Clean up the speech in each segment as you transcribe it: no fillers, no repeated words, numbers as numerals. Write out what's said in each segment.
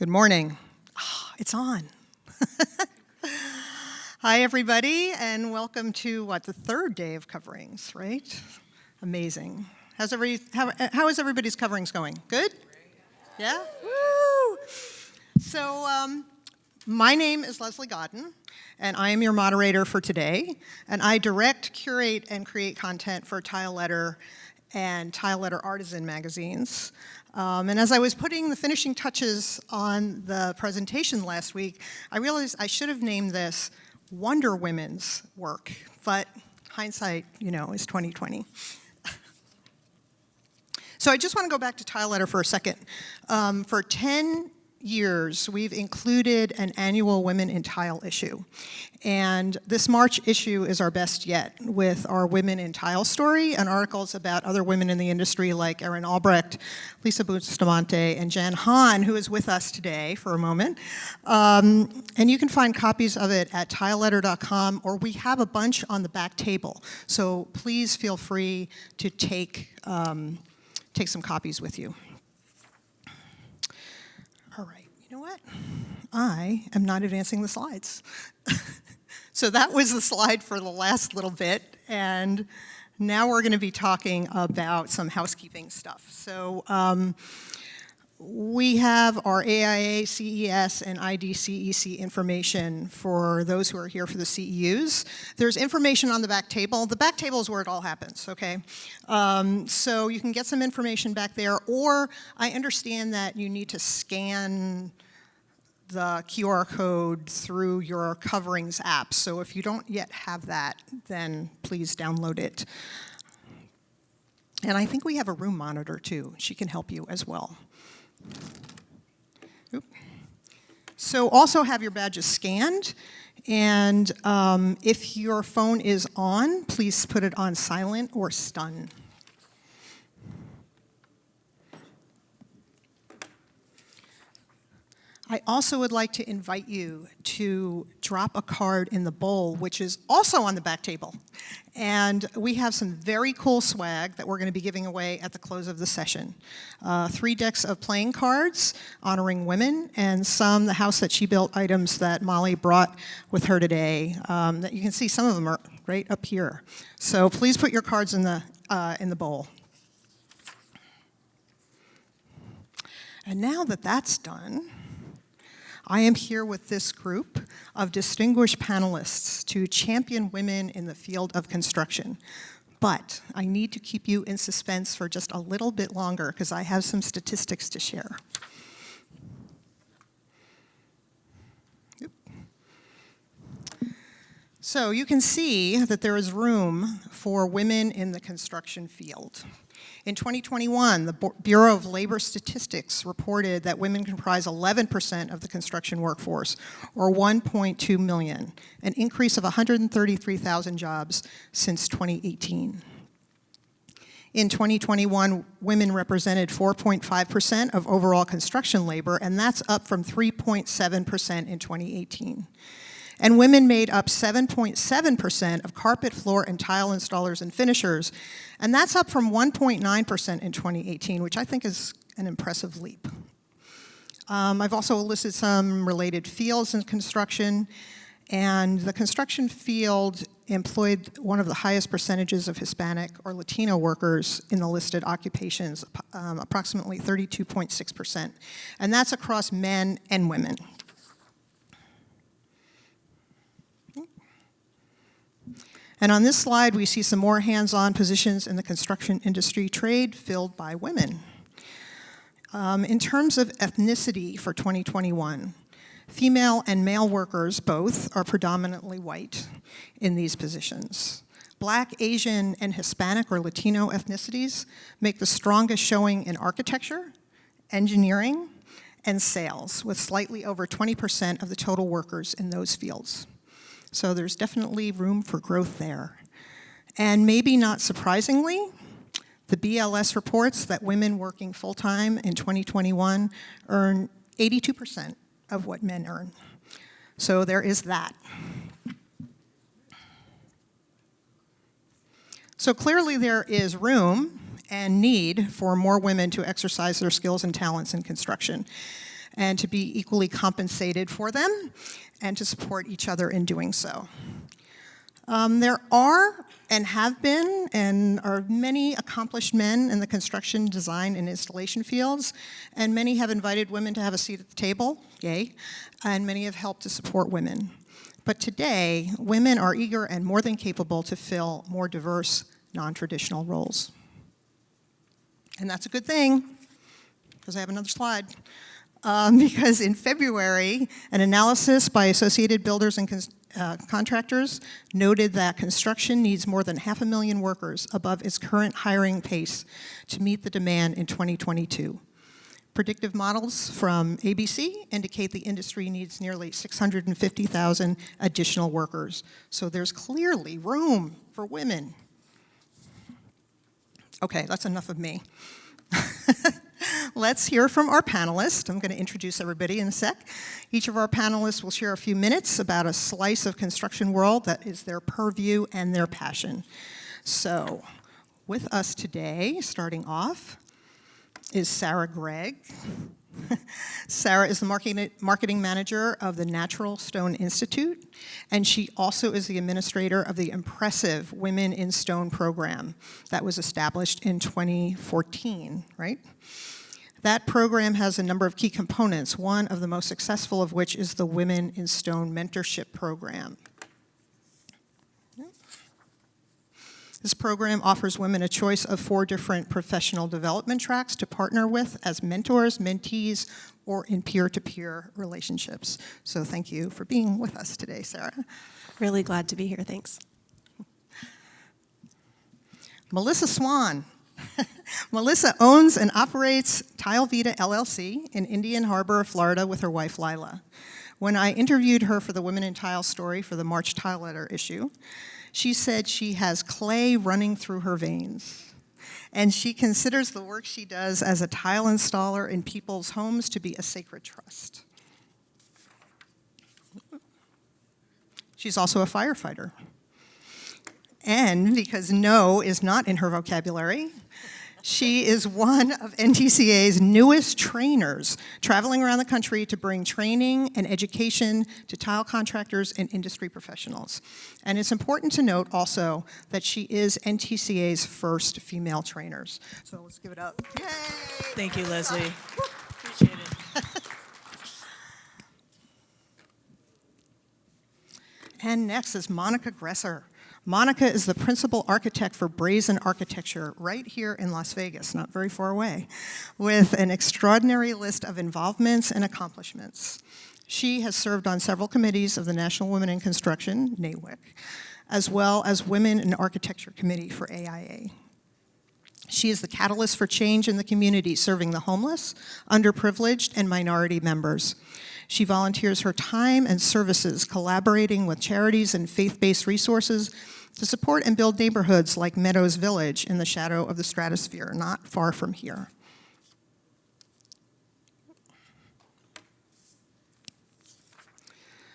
Good morning. It's on. Hi, everybody, and welcome to, the third day of coverings, right? Amazing. How is everybody's coverings going? Good? Yeah? Woo! So, my name is Leslie Godden, and I am your moderator for today, and I direct, curate, and create content for Tile Letter and Tile Letter Artisan magazines. And as I was putting the finishing touches on the presentation last week, I realized I should have named this Wonder Women's Work, but hindsight, is 2020. So I just want to go back to Tile Letter for a second. For 10 years, we've included an annual Women in Tile issue. And this March issue is our best yet, with our Women in Tile story and articles about other women in the industry like Erin Albrecht, Lisa Bustamante, and Jan Hahn, who is with us today for a moment. And you can find copies of it at tileletter.com, or we have a bunch on the back table. So please feel free to take some copies with you. All right, you know what? I am not advancing the slides. So that was the slide for the last little bit, and now we're going to be talking about some housekeeping stuff. So we have our AIA, CES, and IDCEC information for those who are here for the CEUs. There's information on the back table. The back table is where it all happens, okay? So you can get some information back there, or I understand that you need to scan the QR code through your coverings app. So if you don't yet have that, then please download it. And I think we have a room monitor too. She can help you as well. Oop. So also have your badges scanned, and if your phone is on, please put it on silent or stun. I also would like to invite you to drop a card in the bowl, which is also on the back table. And we have some very cool swag that we're going to be giving away at the close of the session. 3 decks of playing cards honoring women, and some The House That She Built items that Molly brought with her today. That you can see some of them are right up here. So please put your cards in the bowl. And now that that's done, I am here with this group of distinguished panelists to champion women in the field of construction. But I need to keep you in suspense for just a little bit longer because I have some statistics to share. So you can see that there is room for women in the construction field. In 2021, the Bureau of Labor Statistics reported that women comprise 11% of the construction workforce, or 1.2 million, an increase of 133,000 jobs since 2018. In 2021, women represented 4.5% of overall construction labor, and that's up from 3.7% in 2018. And women made up 7.7% of carpet, floor, and tile installers and finishers, and that's up from 1.9% in 2018, which I think is an impressive leap. I've also listed some related fields in construction, and the construction field employed one of the highest percentages of Hispanic or Latino workers in the listed occupations, approximately 32.6%, and that's across men and women. And on this slide, we see some more hands-on positions in the construction industry trade filled by women. In terms of ethnicity for 2021, female and male workers both are predominantly white in these positions. Black, Asian, and Hispanic or Latino ethnicities make the strongest showing in architecture, engineering, and sales, with slightly over 20% of the total workers in those fields. So there's definitely room for growth there. And maybe not surprisingly, the BLS reports that women working full-time in 2021 earn 82% of what men earn. So there is that. So clearly there is room and need for more women to exercise their skills and talents in construction. and to be equally compensated for them, and to support each other in doing so. There are and have been and are many accomplished men in the construction, design, and installation fields, and many have invited women to have a seat at the table, yay, and many have helped to support women. But today, women are eager and more than capable to fill more diverse, non-traditional roles. And that's a good thing, because I have another slide. Because in February, an analysis by Associated Builders and Contractors noted that construction needs more than 500,000 workers above its current hiring pace to meet the demand in 2022. Predictive models from ABC indicate the industry needs nearly 650,000 additional workers. So there's clearly room for women. Okay, that's enough of me. Let's hear from our panelists. I'm going to introduce everybody in a sec. Each of our panelists will share a few minutes about a slice of construction world that is their purview and their passion. So, with us today, starting off, is Sarah Gregg. Sarah is the marketing manager of the Natural Stone Institute, and she also is the administrator of the impressive Women in Stone program that was established in 2014, right? That program has a number of key components, one of the most successful of which is the Women in Stone mentorship program. This program offers women a choice of 4 different professional development tracks to partner with as mentors, mentees, or in peer-to-peer relationships. So thank you for being with us today, Sarah. Really glad to be here, thanks. Melissa Swan. Melissa owns and operates Tile Vita LLC in Indian Harbor, Florida, with her wife, Lila. When I interviewed her for the Women in Tile story for the March Tile Letter issue, she said she has clay running through her veins, and she considers the work she does as a tile installer in people's homes to be a sacred trust. She's also a firefighter. And because no is not in her vocabulary, she is one of NTCA's newest trainers, traveling around the country to bring training and education to tile contractors and industry professionals. And it's important to note also that she is NTCA's first female trainers. So let's give it up. Yay! Thank you, Leslie. Appreciate it. And next is Monica Gresser. Monica is the principal architect for Brazen Architecture right here in Las Vegas, not very far away, with an extraordinary list of involvements and accomplishments. She has served on several committees of the National Women in Construction, NAWIC, as well as Women in Architecture Committee for AIA. She is the catalyst for change in the community, serving the homeless, underprivileged, and minority members. She volunteers her time and services collaborating with charities and faith-based resources to support and build neighborhoods like Meadows Village in the shadow of the stratosphere, not far from here.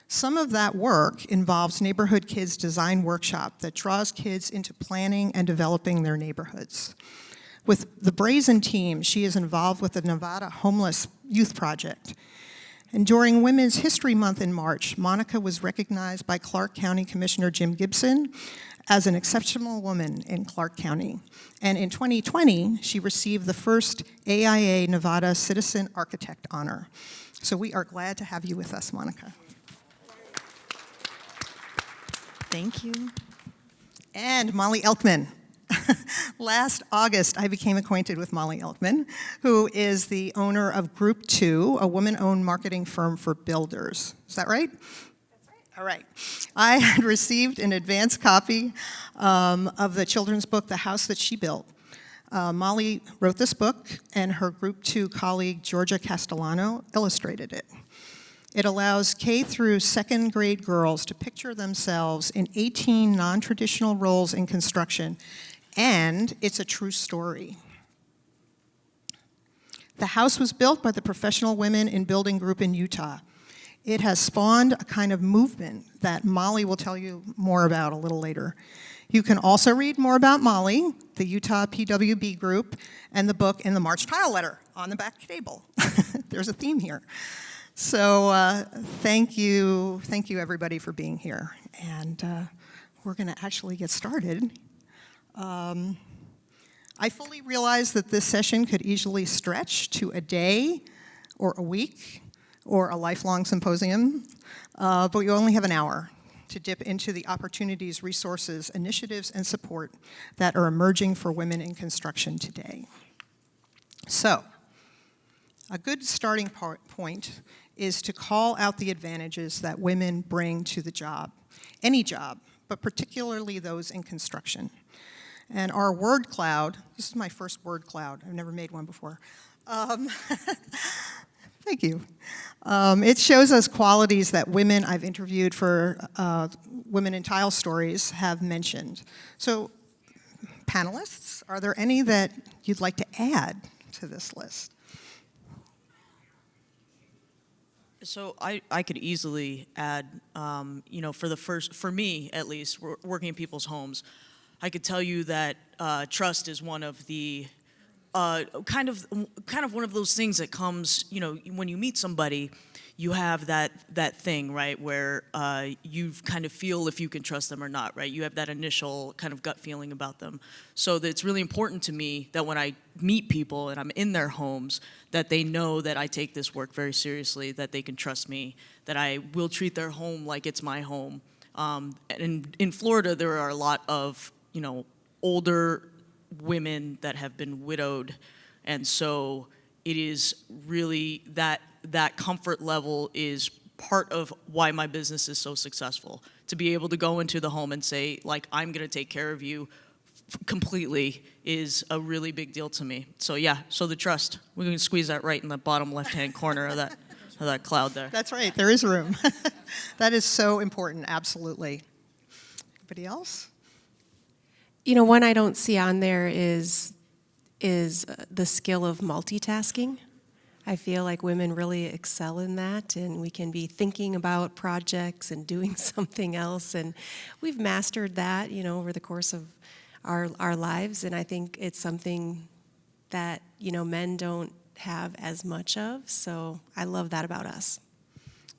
Some of that work involves Neighborhood Kids Design Workshop that draws kids into planning and developing their neighborhoods. With the Brazen team, she is involved with the Nevada Homeless Youth Project. And during Women's History Month in March, Monica was recognized by Clark County Commissioner Jim Gibson as an exceptional woman in Clark County. And in 2020, she received the first AIA Nevada Citizen Architect honor. So we are glad to have you with us, Monica. Thank you. And Molly Elkman. Last August, I became acquainted with Molly Elkman, who is the owner of Group 2, a woman-owned marketing firm for builders. Is that right? That's right. All right. I had received an advance copy of the children's book, The House That She Built. Molly wrote this book, and her Group 2 colleague, Georgia Castellano, illustrated it. It allows K through second grade girls to picture themselves in 18 non-traditional roles in construction, and it's a true story. The house was built by the Professional Women in Building Group in Utah. it has spawned a kind of movement that Molly will tell you more about a little later. You can also read more about Molly, the Utah PWB group, and the book in the March Trial Letter on the back table. There's a theme here. So thank you everybody for being here. And we're gonna actually get started. I fully realize that this session could easily stretch to a day or a week or a lifelong symposium, but you only have an hour to dip into the opportunities, resources, initiatives, and support that are emerging for women in construction today. So, a good starting point is to call out the advantages that women bring to the job, any job, but particularly those in construction. And our word cloud, this is my first word cloud, I've never made one before. Thank you. It shows us qualities that women I've interviewed for Women in Tile Stories have mentioned. So, panelists, are there any that you'd like to add to this list? So I could easily add, for me at least, working in people's homes, I could tell you that trust is one of the kind of one of those things that comes, when you meet somebody, you have that thing, right, where you kind of feel if you can trust them or not, right? You have that initial kind of gut feeling about them. So it's really important to me that when I meet people and I'm in their homes, that they know that I take this work very seriously, that they can trust me, that I will treat their home like it's my home. And in Florida, there are a lot of, older women that have been widowed, and so it is really that comfort level is part of why my business is so successful. To be able to go into the home and say, like, I'm gonna take care of you completely is a really big deal to me. So yeah, so the trust, we're gonna squeeze that right in the bottom left-hand corner of that cloud there. That's right, there is room. That is so important, absolutely. Anybody else? One I don't see on there is the skill of multitasking. I feel like women really excel in that, and we can be thinking about projects and doing something else, and we've mastered that, over the course of our lives, and I think it's something that, men don't have as much of, so I love that about us.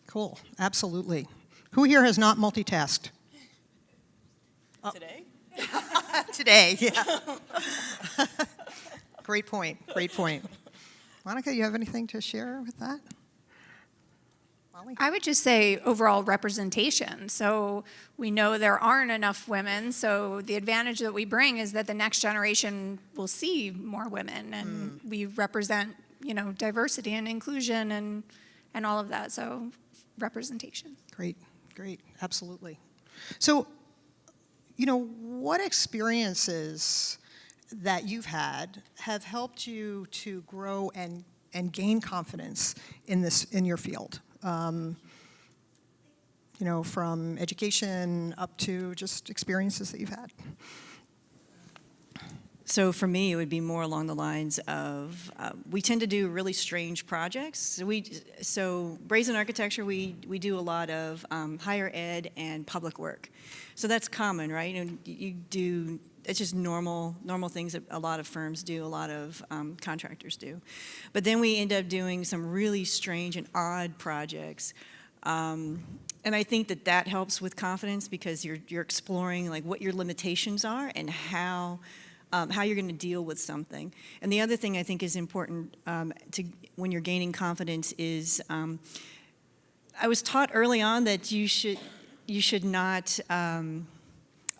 Cool, absolutely. Who here has not multitasked? Today? Today, yeah. Great point, great point. Monica, you have anything to share with that? Molly? I would just say overall representation. So we know there aren't enough women, so the advantage that we bring is that the next generation will see more women, and we represent, diversity and inclusion and all of that, so representation. Great, absolutely. So, what experiences that you've had have helped you to grow and gain confidence in your field? From education up to just experiences that you've had. So for me, it would be more along the lines of we tend to do really strange projects. So Brazen Architecture, we do a lot of higher ed and public work. So that's common, right? And it's just normal things that a lot of firms do, a lot of contractors do. But then we end up doing some really strange and odd projects. And I think that helps with confidence because you're exploring like what your limitations are and how you're going to deal with something. And the other thing I think is important when you're gaining confidence is I was taught early on that you should not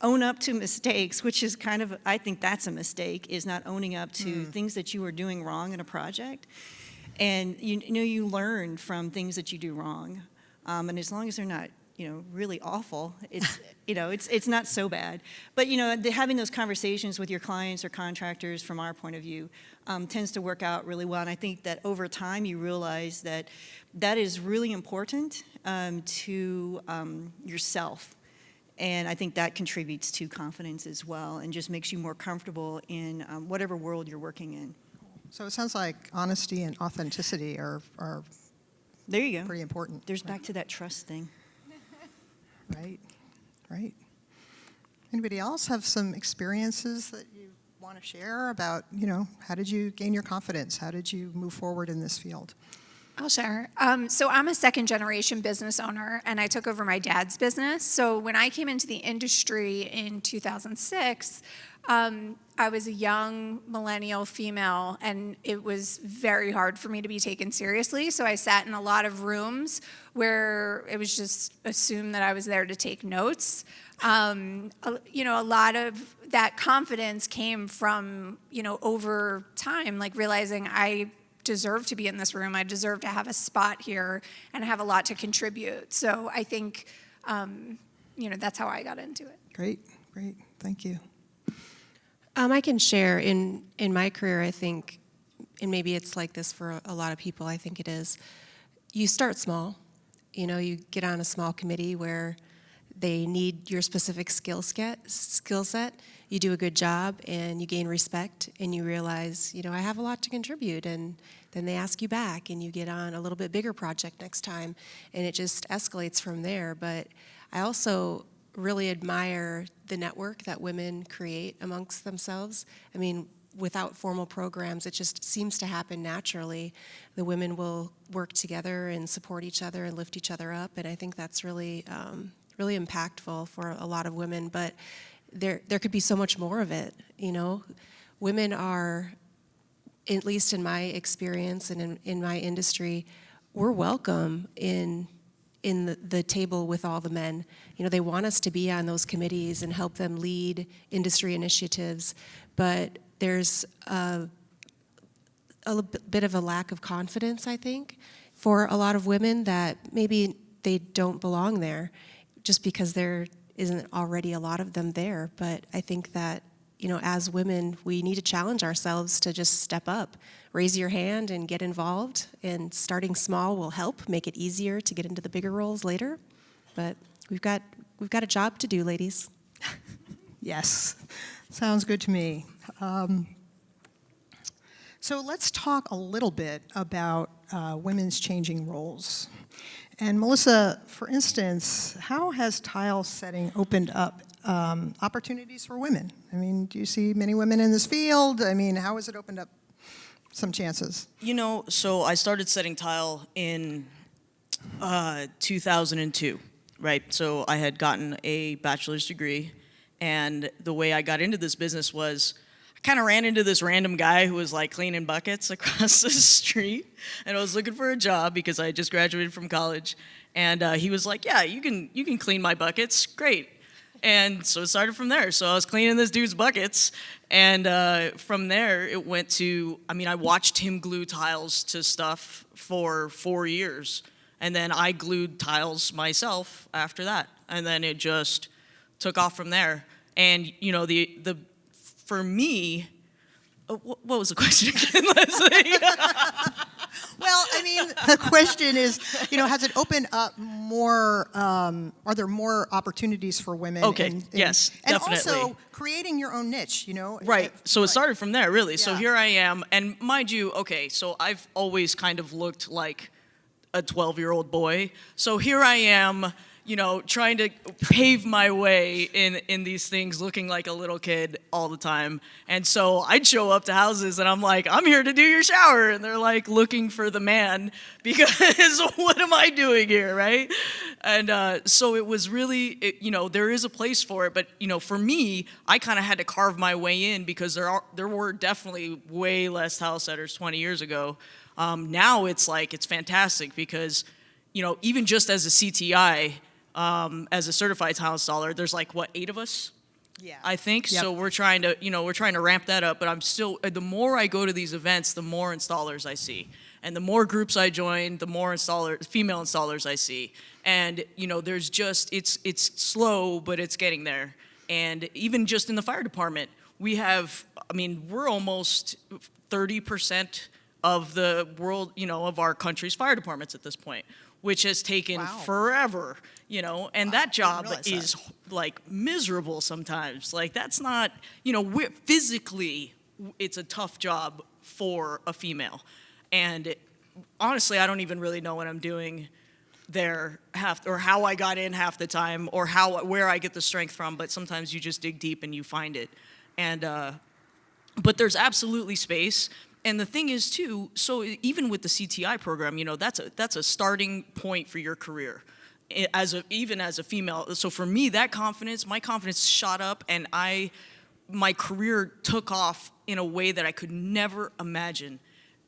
own up to mistakes, which is kind of, I think that's a mistake, is not owning up to things that you are doing wrong in a project. And you learn from things that you do wrong. And as long as they're not really awful, it's not so bad. But having those conversations with your clients or contractors from our point of view tends to work out really well. And I think that over time you realize that is really important to yourself. And I think that contributes to confidence as well and just makes you more comfortable in whatever world you're working in. So it sounds like honesty and authenticity are There you go. Pretty important. There's back to that trust thing. Right, right. Anybody else have some experiences that you want to share about, how did you gain your confidence? How did you move forward in this field? I'll share. So I'm a second generation business owner, and I took over my dad's business. So when I came into the industry in 2006, I was a young millennial female, and it was very hard for me to be taken seriously. So I sat in a lot of rooms where it was just assumed that I was there to take notes. A lot of that confidence came from, over time, like realizing I deserve to be in this room. I deserve to have a spot here and have a lot to contribute. So I think, that's how I got into it. Great, thank you. I can share in my career, I think, and maybe it's like this for a lot of people, I think it is, you start small. You get on a small committee where they need your specific skill set. You do a good job and you gain respect and you realize, I have a lot to contribute, and then they ask you back and you get on a little bit bigger project next time, and it just escalates from there. But I also really admire the network that women create amongst themselves. I mean, without formal programs, it just seems to happen naturally. The women will work together and support each other and lift each other up, and I think that's really really impactful for a lot of women. But there could be so much more of it. Women are, at least in my experience and in my industry, we're welcome in the table with all the men. They want us to be on those committees and help them lead industry initiatives, but there's a bit of a lack of confidence, I think, for a lot of women, that maybe they don't belong there just because there isn't already a lot of them there. But I think that, as women, we need to challenge ourselves to just step up, raise your hand and get involved, and starting small will help make it easier to get into the bigger roles later. But we've got a job to do, ladies. Yes, sounds good to me. So let's talk a little bit about women's changing roles. And Melissa, for instance, how has tile setting opened up opportunities for women? I mean, do you see many women in this field? I mean, how has it opened up some chances? So I started setting tile in 2002, right? So I had gotten a bachelor's degree, and the way I got into this business was I kind of ran into this random guy who was like cleaning buckets across the street, and I was looking for a job because I had just graduated from college, and he was like, "Yeah, you can clean my buckets, great." And so it started from there. So I was cleaning this dude's buckets, and from there it went to, I watched him glue tiles to stuff for 4 years, and then I glued tiles myself after that, and then it just took off from there. And the for me, what was the question again, Leslie? Well, the question is, has it opened up more, are there more opportunities for women? Okay, yes, definitely. And also creating your own niche, Right, so it started from there, really. So Yeah. here I am, and mind you, okay, so I've always kind of looked like a 12-year-old boy. So here I am, trying to pave my way in these things, looking like a little kid all the time. And so I'd show up to houses and I'm like, "I'm here to do your shower." And they're like looking for the man because what am I doing here, right? And so it was really, there is a place for it. But, for me, I kind of had to carve my way in because there were definitely way less tile setters 20 years ago. Now it's fantastic because, even just as a CTI, as a certified tile installer, there's 8 of us? Yeah. I think. Yep. So we're trying to ramp that up, but I'm still, the more I go to these events, the more installers I see. And the more groups I join, the more female installers I see. And, there's just, it's slow, but it's getting there. And even just in the fire department, we have, we're almost 30% of the world, of our country's fire departments at this point, which has taken forever, and that job is miserable sometimes. That's not, physically, it's a tough job for a female. And honestly, I don't even really know what I'm doing there or how I got in half the time, or where I get the strength from. But sometimes you just dig deep and you find it. And but there's absolutely space. And the thing is too, so even with the CTI program, that's a starting point for your career, even as a female. So for me, my confidence shot up, and my career took off in a way that I could never imagine.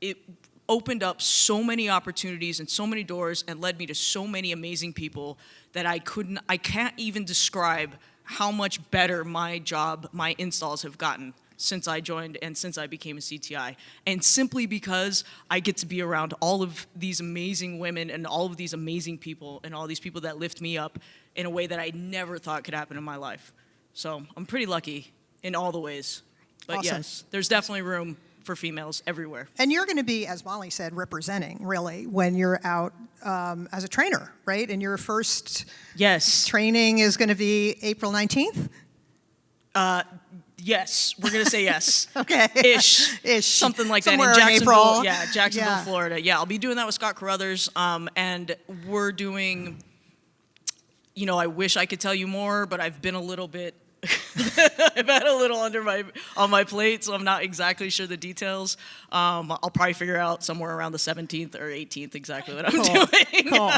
It opened up so many opportunities and so many doors, and led me to so many amazing people that I can't even describe how much better my installs have gotten since I joined and since I became a CTI. And simply because I get to be around all of these amazing women and all of these amazing people and all these people that lift me up in a way that I never thought could happen in my life. So I'm pretty lucky in all the ways. But Awesome. yes, there's definitely room for females everywhere. And you're going to be, as Molly said, representing, really, when you're out as a trainer, right? And your first Yes. training is going to be April 19th? Yes, we're gonna say yes. Okay. Ish. Something like Somewhere in that. In Jacksonville, April. yeah, Jacksonville, Yeah. Florida. Yeah, I'll be doing that with Scott Carruthers. And we're doing, I wish I could tell you more, but I've been a little bit, I've had a little on my plate, so I'm not exactly sure the details. I'll probably figure out somewhere around the 17th or 18th exactly what I'm doing. Cool.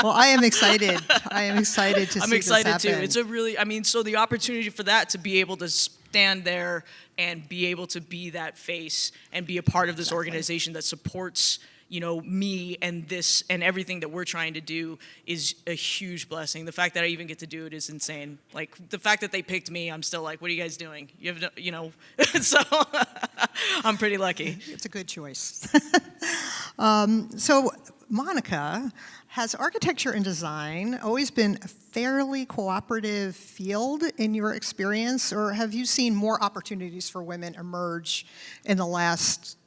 Well, I am excited. I am excited to I'm see excited this too. happen. It's a really, so the opportunity for that, to be able to stand there and be able to be that face and be a part of this organization that supports, me and this and everything that we're trying to do is a huge blessing. The fact that I even get to do it is insane. Like, the fact that they picked me, I'm still like, what are you guys doing? So I'm pretty lucky. It's a good choice. So, Monica, has architecture and design always been a fairly cooperative field in your experience, or have you seen more opportunities for women emerge in the last,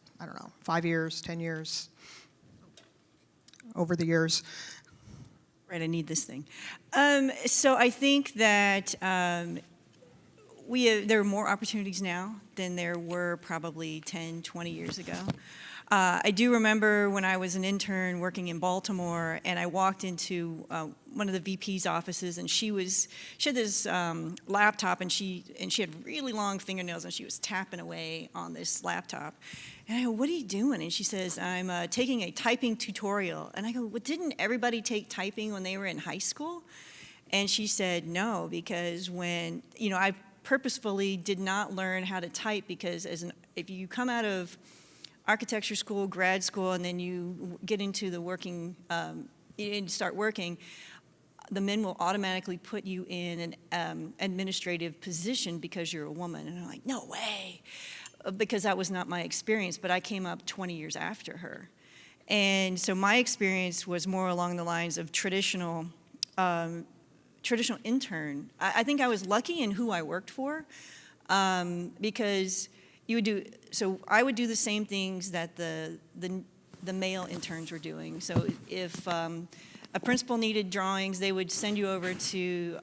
5 years, 10 years, over the years? Right, I need this thing. So I think that there are more opportunities now than there were probably 10, 20 years ago. I do remember when I was an intern working in Baltimore, and I walked into one of the VP's offices, and she had this laptop, and she had really long fingernails, and she was tapping away on this laptop. And I go, "What are you doing?" And she says, "I'm taking a typing tutorial." And I go, "Well, didn't everybody take typing when they were in high school?" And she said, "No, because when I purposefully did not learn how to type, because if you come out of architecture school, grad school, and then you get into the working, and start working, the men will automatically put you in an administrative position because you're a woman." And I'm like, "No way," because that was not my experience, but I came up 20 years after her. And so my experience was more along the lines of traditional intern. I think I was lucky in who I worked for, because I would do the same things that the male interns were doing. So if a principal needed drawings, they would send you over to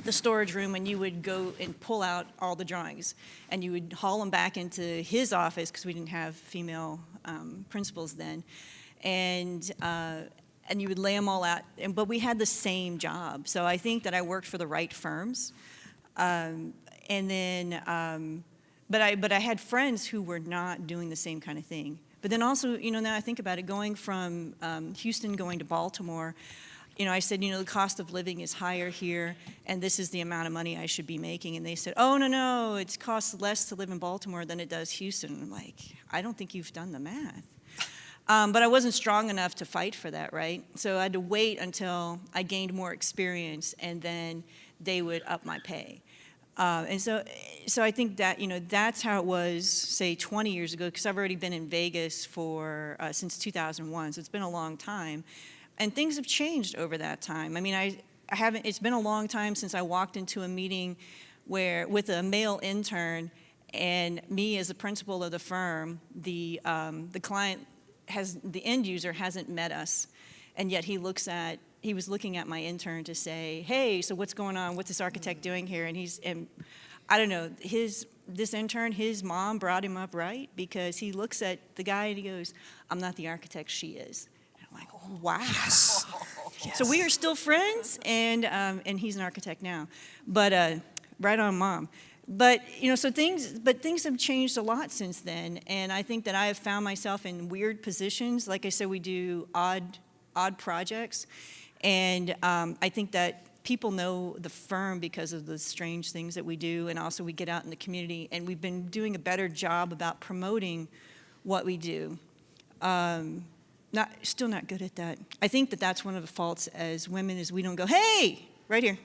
the storage room, and you would go and pull out all the drawings, and you would haul them back into his office, because we didn't have female principals then, and you would lay them all out. But we had the same job, so I think that I worked for the right firms, and then. But I had friends who were not doing the same kind of thing. But then also, now I think about it, going from Houston going to Baltimore, I said, the cost of living is higher here, and this is the amount of money I should be making. And they said, "Oh, no, it costs less to live in Baltimore than it does Houston." And I'm like, I don't think you've done the math. But I wasn't strong enough to fight for that, right? So I had to wait until I gained more experience, and then they would up my pay. And so I think that, that's how it was, say, 20 years ago, because I've already been in Vegas since 2001, so it's been a long time. And things have changed over that time. I mean, it's been a long time since I walked into a meeting with a male intern, and me as the principal of the firm, the client the end user hasn't met us, and yet he was looking at my intern to say, "Hey, so what's going on? What's this architect doing here?" And I don't know, this intern, his mom brought him up right because he looks at the guy and he goes, "I'm not the architect, she is." And I'm like, oh, wow. Yes. So we are still friends, and he's an architect now. But right on, Mom. But so things have changed a lot since then, and I think that I have found myself in weird positions. Like I said, we do odd projects, and I think that people know the firm because of the strange things that we do, and also we get out in the community, and we've been doing a better job about promoting what we do. Still not good at that. I think that that's one of the faults as women is we don't go, hey, right here,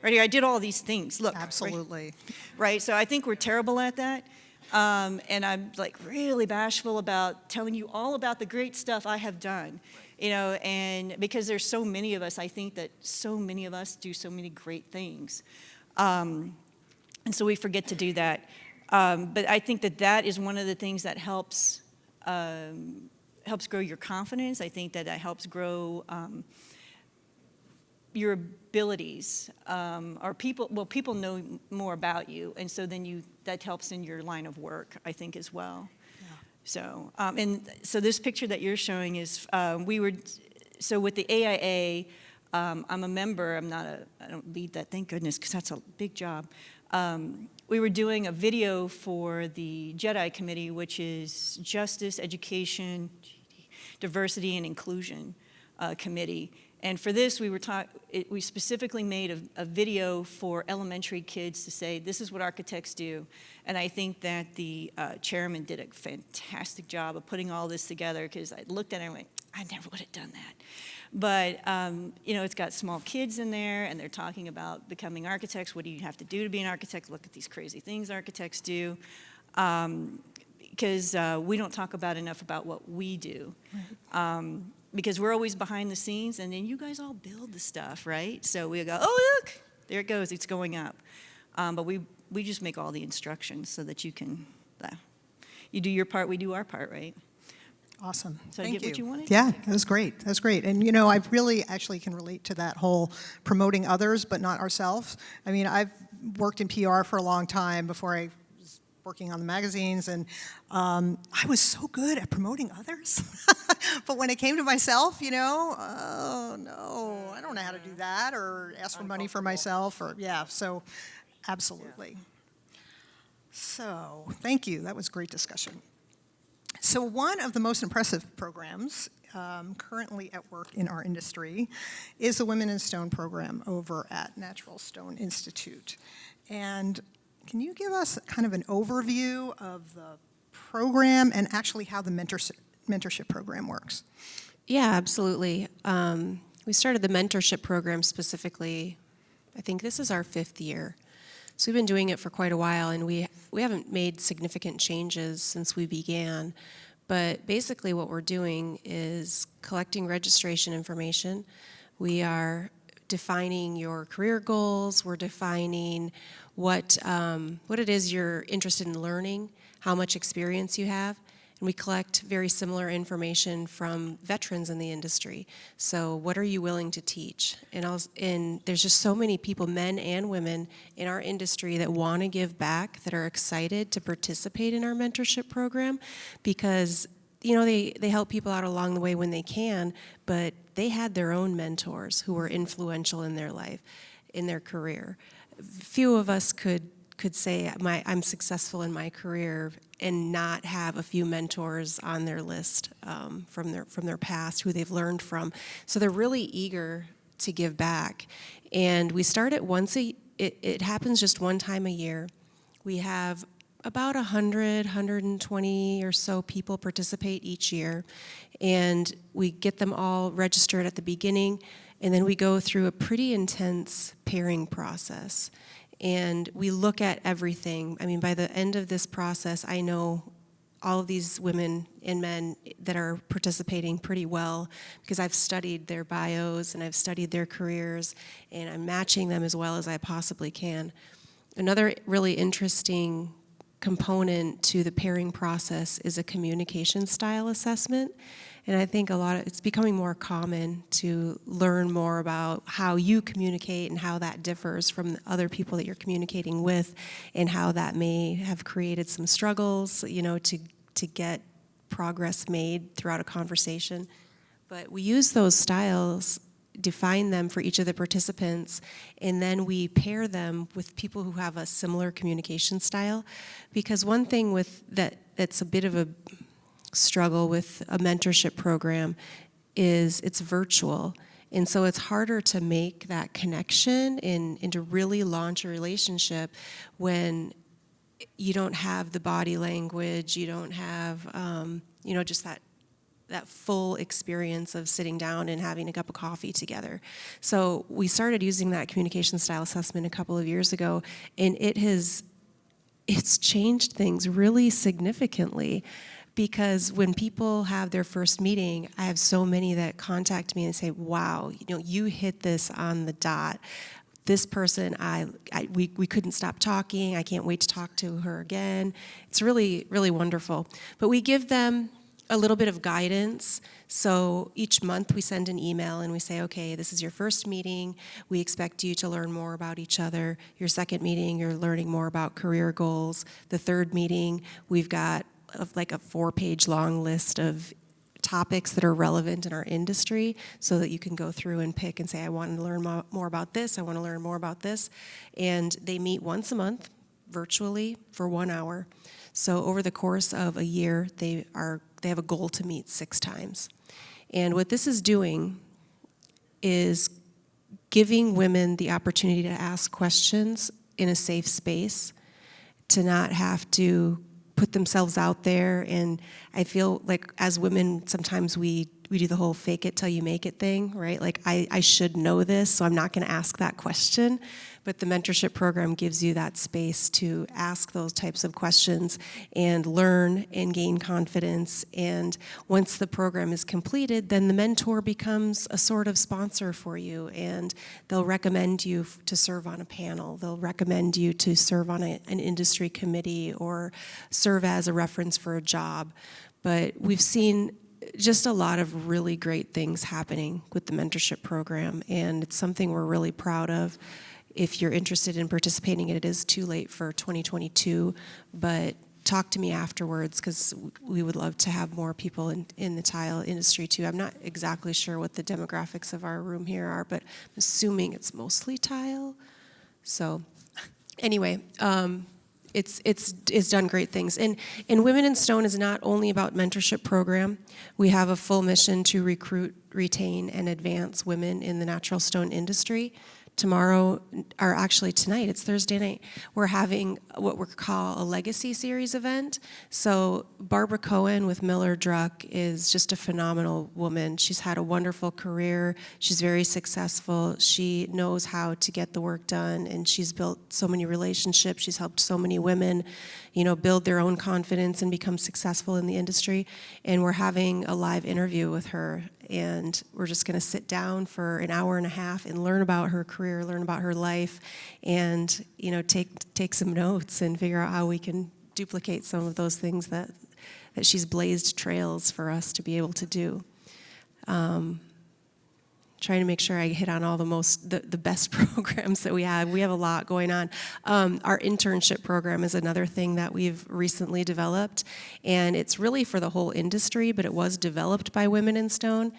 I did all these things. Look, Absolutely. right? So I think we're terrible at that. And I'm like really bashful about telling you all about the great stuff I have done, and because there's so many of us, I think that so many of us do so many great things. And so we forget to do that. But I think that is one of the things that helps grow your confidence. I think that helps grow your abilities, or people know more about you, and so then that helps in your line of work, I think, as well. Yeah. So, and so this picture that you're showing is so with the AIA, I'm a member. I don't lead that, thank goodness, because that's a big job. We were doing a video for the JEDI committee, which is Justice, Education, Diversity, and Inclusion committee. And for this, we specifically made a video for elementary kids to say, this is what architects do. And I think that the chairman did a fantastic job of putting all this together, because I looked at it and went, I never would have done that. But, it's got small kids in there, and they're talking about becoming architects. What do you have to do to be an architect? Look at these crazy things architects do. Because we don't talk enough about what we do. Right. Because we're always behind the scenes, and then you guys all build the stuff, right? So we go, oh, look, there it goes, it's going up. But we just make all the instructions so that you can, you do your part, we do our part, right? Awesome. So Thank I get you. what you wanted? Yeah, that was great. That's great. And I really actually can relate to that whole promoting others but not ourselves. I mean, I've worked in PR for a long time before I was working on the magazines, and I was so good at promoting others. But when it came to myself, oh no, I don't know how to do that, or ask for money for myself, or so absolutely. So thank you. That was great discussion. So one of the most impressive programs currently at work in our industry is the Women in Stone program over at Natural Stone Institute. And can you give us kind of an overview of the program and actually how the mentorship program works? Yeah, absolutely. We started the mentorship program specifically, I think this is our 5th year. So we've been doing it for quite a while, and we haven't made significant changes since we began. But basically what we're doing is collecting registration information. We are defining your career goals. We're defining what it is you're interested in learning, how much experience you have. And we collect very similar information from veterans in the industry. So what are you willing to teach? And there's just so many people, men and women, in our industry that want to give back, that are excited to participate in our mentorship program, because they help people out along the way when they can, but they had their own mentors who were influential in their life, in their career. Few of us could say I'm successful in my career and not have a few mentors on their list from their past who they've learned from. So they're really eager to give back. And we start it it happens just one time a year. We have about 120 or so people participate each year, and we get them all registered at the beginning, and then we go through a pretty intense pairing process. And we look at everything. I mean, by the end of this process, I know all of these women and men that are participating pretty well, because I've studied their bios and I've studied their careers, and I'm matching them as well as I possibly can. Another really interesting component to the pairing process is a communication style assessment. And I think it's becoming more common to learn more about how you communicate and how that differs from the other people that you're communicating with, and how that may have created some struggles, to get progress made throughout a conversation. But we use those styles, define them for each of the participants, and then we pair them with people who have a similar communication style. Because one thing that's a bit of a struggle with a mentorship program is it's virtual. And so it's harder to make that connection and to really launch a relationship when you don't have the body language, you don't have, just that full experience of sitting down and having a cup of coffee together. So we started using that communication style assessment a couple of years ago, and it's changed things really significantly. Because when people have their first meeting, I have so many that contact me and say, wow, you hit this on the dot. This person, we couldn't stop talking. I can't wait to talk to her again. It's really, really wonderful. But we give them a little bit of guidance. So each month we send an email and we say, okay, this is your first meeting. We expect you to learn more about each other. Your second meeting, you're learning more about career goals. The third meeting, we've got like a 4-page long list of topics that are relevant in our industry, so that you can go through and pick and say, I want to learn more about this, I want to learn more about this. And they meet once a month virtually for 1 hour. So over the course of a year, they have a goal to meet 6 times. And what this is doing is giving women the opportunity to ask questions in a safe space, to not have to put themselves out there. And I feel like as women, sometimes we do the whole fake it till you make it thing, right? Like I should know this, so I'm not going to ask that question. But the mentorship program gives you that space to ask those types of questions and learn and gain confidence. And once the program is completed, then the mentor becomes a sort of sponsor for you, and they'll recommend you to serve on a panel. They'll recommend you to serve on an industry committee or serve as a reference for a job. But we've seen just a lot of really great things happening with the mentorship program, and it's something we're really proud of. If you're interested in participating, it is too late for 2022, but talk to me afterwards, because we would love to have more people in the tile industry too. I'm not exactly sure what the demographics of our room here are, but I'm assuming it's mostly tile. So anyway, it's done great things. And Women in Stone is not only about mentorship program. We have a full mission to recruit, retain, and advance women in the natural stone industry. Tomorrow, or actually tonight, it's Thursday night, we're having what we call a legacy series event. So Barbara Cohen with Miller Druck is just a phenomenal woman. She's had a wonderful career. She's very successful. She knows how to get the work done, and she's built so many relationships. She's helped so many women, build their own confidence and become successful in the industry. And we're having a live interview with her, and we're just going to sit down for an hour and a half and learn about her career, learn about her life, and take some notes and figure out how we can duplicate some of those things that she's blazed trails for us to be able to do. Trying to make sure I hit on all the best programs that we have. We have a lot going on. Our internship program is another thing that we've recently developed, and it's really for the whole industry, but it was developed by Women in Stone.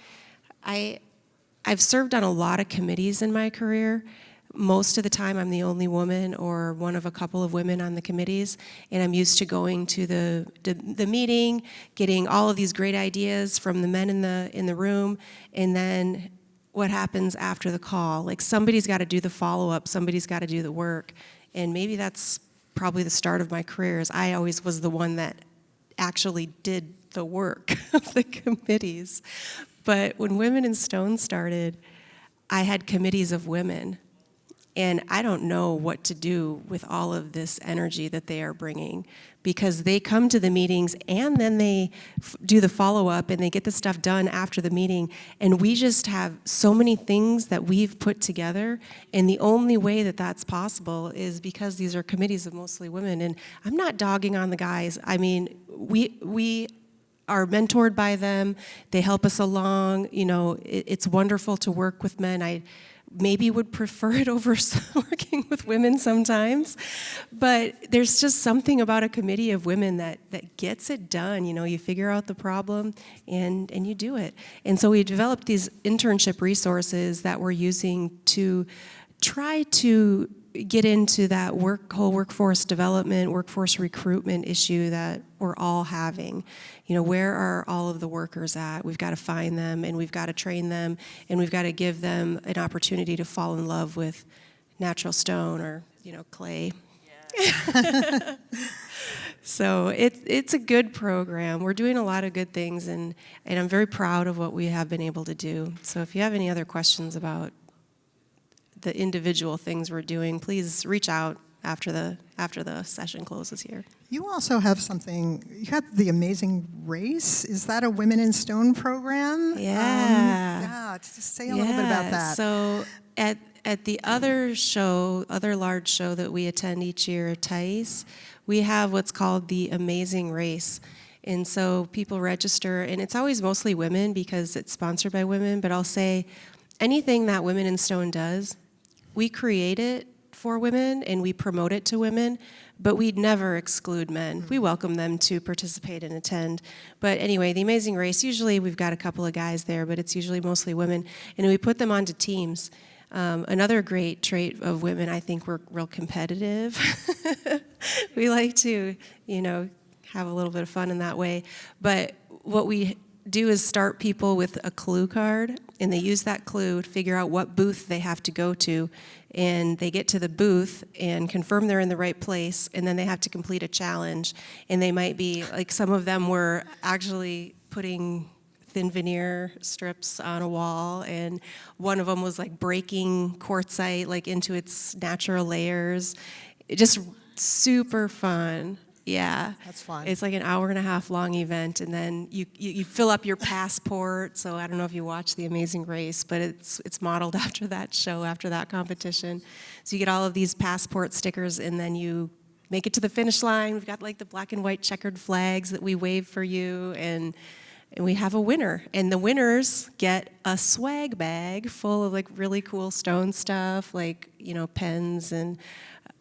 I've served on a lot of committees in my career. Most of the time I'm the only woman or one of a couple of women on the committees, and I'm used to going to the meeting, getting all of these great ideas from the men in the room, and then what happens after the call. Like, somebody's got to do the follow-up, somebody's got to do the work, and maybe that's probably the start of my career, is I always was the one that actually did the work of the committees. But when Women in Stone started, I had committees of women, And I don't know what to do with all of this energy that they are bringing, because they come to the meetings and then they do the follow-up and they get the stuff done after the meeting. And we just have so many things that we've put together. And the only way that that's possible is because these are committees of mostly women. And I'm not dogging on the guys. I mean, we are mentored by them. They help us along. You know, it's wonderful to work with men. I maybe would prefer it over working with women sometimes, but there's just something about a committee of women that gets it done. You know, you figure out the problem and you do it. And so we developed these internship resources that we're using to try to get into that whole workforce development, workforce recruitment issue that we're all having. You know, where are all of the workers at? We've got to find them, and we've got to train them, and we've got to give them an opportunity to fall in love with natural stone or, you know, clay. Yeah. So it's a good program. We're doing a lot of good things, and I'm very proud of what we have been able to do. So if you have any other questions about the individual things we're doing, please reach out after the session closes here. You also have something, you had the Amazing Race. Is that a Women in Stone program? Yeah. Just say a little bit about that. So at the other large show that we attend each year at Thais, we have what's called the Amazing Race. And so people register, and it's always mostly women because it's sponsored by women, but I'll say anything that Women in Stone does, we create it for women and we promote it to women, but we'd never exclude men. We welcome them to participate and attend. But anyway, the Amazing Race, usually we've got a couple of guys there, but it's usually mostly women, and we put them onto teams. Another great trait of women, I think we're real competitive. We like to, you know, have a little bit of fun in that way. But what we do is start people with a clue card, and they use that clue to figure out what booth they have to go to, and they get to the booth and confirm they're in the right place, and then they have to complete a challenge. And they might be, like, some of them were actually putting thin veneer strips on a wall, and one of them was like breaking quartzite like into its natural layers. Just super fun. Yeah. That's fun. It's like an hour and a half long event, and then you fill up your passport. So I don't know if you watch The Amazing Race, but it's modeled after that show, after that competition. So you get all of these passport stickers, and then you make it to the finish line. We've got like the black and white checkered flags that we wave for you, and we have a winner. And the winners get a swag bag full of like really cool stone stuff, like, you know, pens and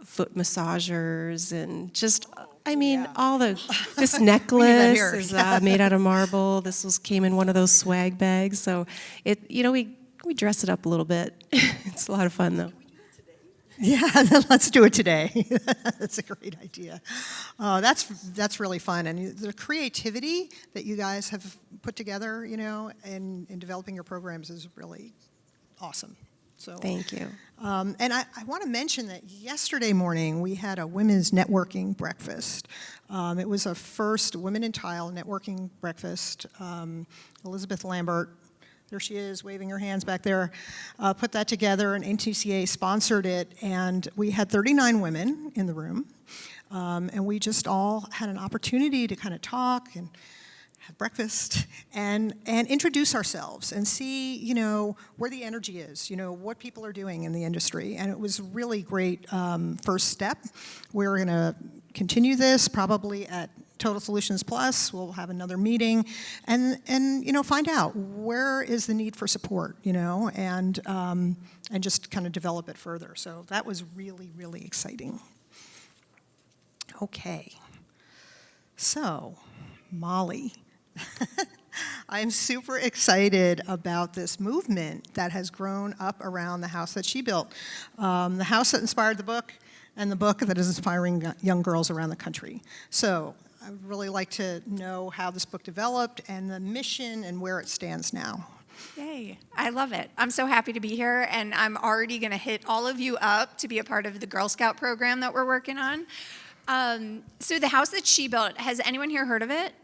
foot massagers and just, I mean, all this necklace is made out of marble. This came in one of those swag bags. So we dress it up a little bit. It's a lot of fun though. Yeah, let's do it today. That's a great idea. That's really fun. And the creativity that you guys have put together, you know, in developing your programs is really awesome. So thank you. And I want to mention that yesterday morning we had a women's networking breakfast. It was a first Women in Tile networking breakfast. Elizabeth Lambert, there she is, waving her hands back there, put that together, and NTCA sponsored it, and we had 39 women in the room, and we just all had an opportunity to kind of talk and have breakfast and introduce ourselves and see, you know, where the energy is, you know, what people are doing in the industry, and it was a really great first step. We're going to continue this probably at Total Solutions Plus. We'll have another meeting and you know, find out where is the need for support, you know, and just kind of develop it further. So that was really, really exciting. Okay. So, Molly, I'm super excited about this movement that has grown up around the house that she built, the house that inspired the book, and the book that is inspiring young girls around the country. So I would really like to know how this book developed and the mission and where it stands now. Yay, I love it. I'm so happy to be here, and I'm already going to hit all of you up to be a part of the Girl Scout program that we're working on. So the house that she built, has anyone here heard of it?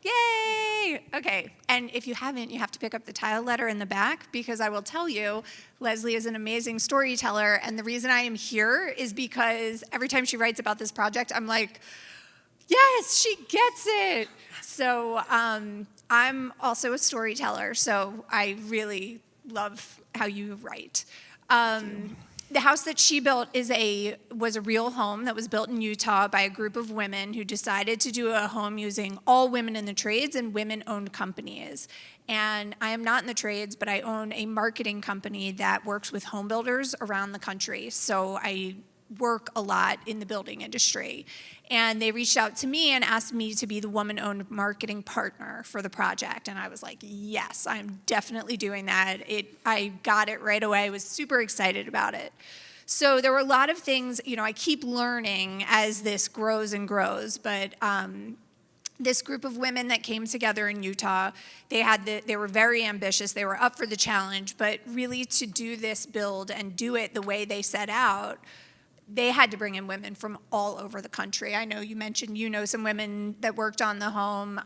Yay! Okay, and if you haven't, you have to pick up the tile letter in the back, because I will tell you, Leslie is an amazing storyteller, and the reason I am here is because every time she writes about this project, I'm like, yes, she gets it. So I'm also a storyteller, so I really love how you write. The house that she built was a real home that was built in Utah by a group of women who decided to do a home using all women in the trades and women-owned companies. And I am not in the trades, but I own a marketing company that works with home builders around the country. So I work a lot in the building industry. And they reached out to me and asked me to be the woman-owned marketing partner for the project. And I was like, yes, I'm definitely doing that. I got it right away. I was super excited about it. So there were a lot of things, I keep learning as this grows and grows, but this group of women that came together in Utah, they were very ambitious. They were up for the challenge, but really to do this build and do it the way they set out, they had to bring in women from all over the country. I know you mentioned some women that worked on the home.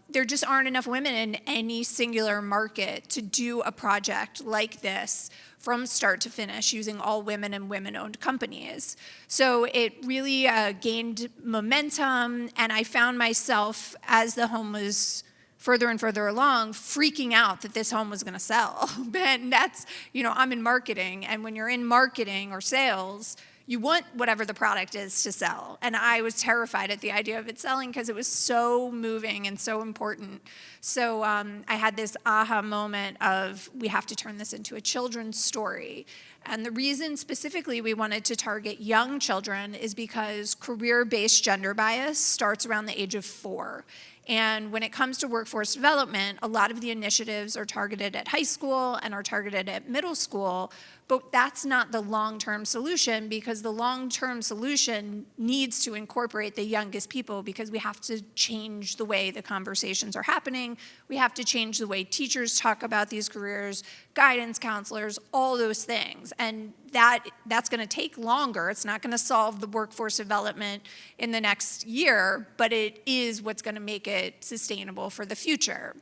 There just aren't enough women in any singular market to do a project like this from start to finish using all women and women-owned companies. So it really gained momentum, and I found myself, as the home was further and further along, freaking out that this home was gonna sell. And that's, I'm in marketing, and when you're in marketing or sales, you want whatever the product is to sell. And I was terrified at the idea of it selling because it was so moving and so important. So I had this aha moment of, we have to turn this into a children's story. And the reason specifically we wanted to target young children is because career-based gender bias starts around the age of 4. And when it comes to workforce development, a lot of the initiatives are targeted at high school and are targeted at middle school, but that's not the long-term solution, because the long-term solution needs to incorporate the youngest people, because we have to change the way the conversations are happening. We have to change the way teachers talk about these careers, guidance counselors, all those things. And that's going to take longer. It's not going to solve the workforce development in the next year, but it is what's going to make it sustainable for the future.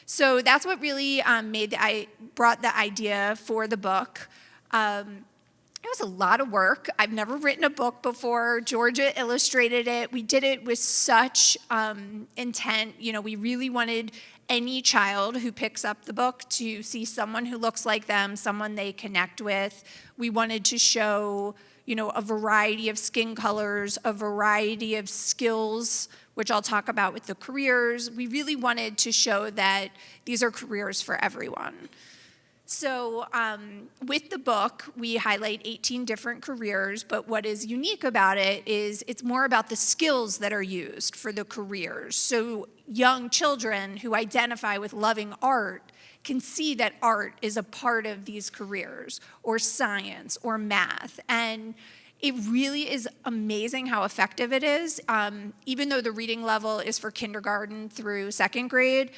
So that's what really brought the idea for the book. It was a lot of work. I've never written a book before. Georgia illustrated it. We did it with such intent. We really wanted any child who picks up the book to see someone who looks like them, someone they connect with. We wanted to show, a variety of skin colors, a variety of skills, which I'll talk about with the careers. We really wanted to show that these are careers for everyone. So with the book, we highlight 18 different careers, but what is unique about it is it's more about the skills that are used for the careers. So young children who identify with loving art can see that art is a part of these careers, or science, or math. And it really is amazing how effective it is. Even though the reading level is for kindergarten through 2nd grade,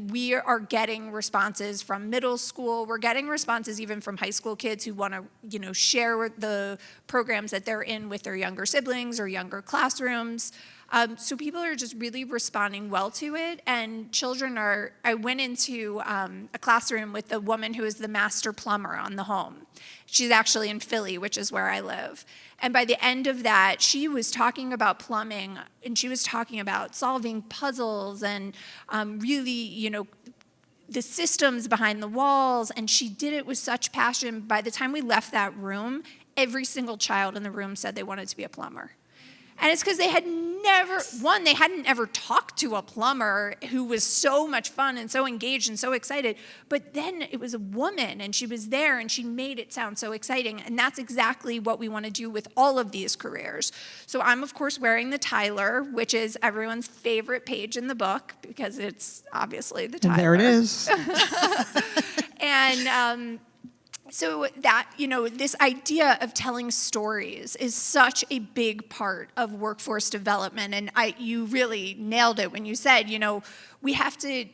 we are getting responses from middle school. We're getting responses even from high school kids who want to, share the programs that they're in with their younger siblings or younger classrooms. So people are just really responding well to it, and I went into a classroom with the woman who is the master plumber on the home. She's actually in Philly, which is where I live. And by the end of that, she was talking about plumbing, and she was talking about solving puzzles and really, the systems behind the walls, and she did it with such passion. By the time we left that room, every single child in the room said they wanted to be a plumber. And it's because they hadn't ever talked to a plumber who was so much fun and so engaged and so excited. But then it was a woman, and she was there, and she made it sound so exciting. And that's exactly what we want to do with all of these careers. So I'm, of course, wearing the Tyler, which is everyone's favorite page in the book, because it's obviously the Tyler. And there it is. And so that, this idea of telling stories is such a big part of workforce development. And you really nailed it when you said, we have to,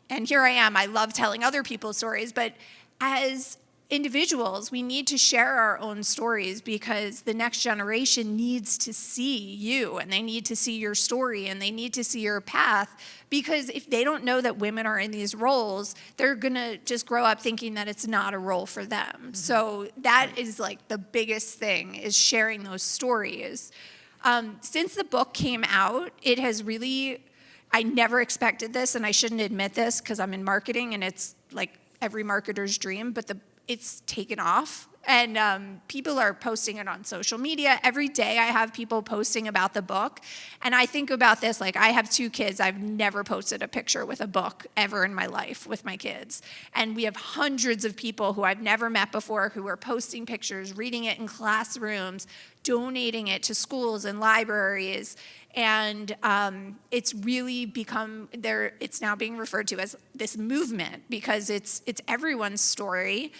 and here I am, I love telling other people's stories, but as individuals, we need to share our own stories because the next generation needs to see you, and they need to see your story, and they need to see your path, because if they don't know that women are in these roles, they're gonna just grow up thinking that it's not a role for them. So that is like the biggest thing, is sharing those stories. Since the book came out, it has really, I never expected this, and I shouldn't admit this because I'm in marketing and it's like every marketer's dream, but it's taken off. And people are posting it on social media. Every day I have people posting about the book. And I think about this, like, I have 2 kids. I've never posted a picture with a book ever in my life with my kids. And we have hundreds of people who I've never met before who are posting pictures, reading it in classrooms, donating it to schools and libraries. And it's really become it's now being referred to as this movement because it's everyone's story.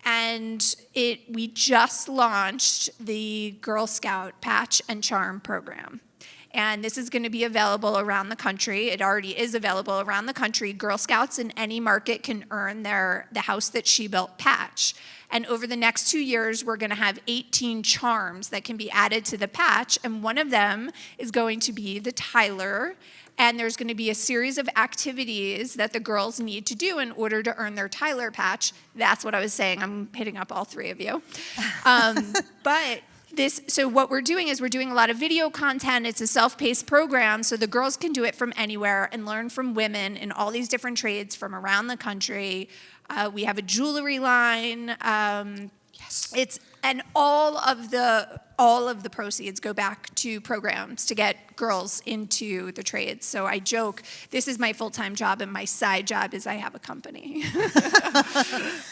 And we just launched the Girl Scout Patch and Charm program. And this is going to be available around the country. It already is available around the country. Girl Scouts in any market can earn the House That She Built patch. And over the next 2 years, we're going to have 18 charms that can be added to the patch. And one of them is going to be the Tyler. And there's going to be a series of activities that the girls need to do in order to earn their Tyler patch. That's what I was saying. I'm hitting up all 3 of you. So what we're doing is we're doing a lot of video content. It's a self-paced program, so the girls can do it from anywhere and learn from women in all these different trades from around the country. We have a jewelry line. And all of the proceeds go back to programs to get girls into the trades. So I joke, this is my full-time job, and my side job is I have a company.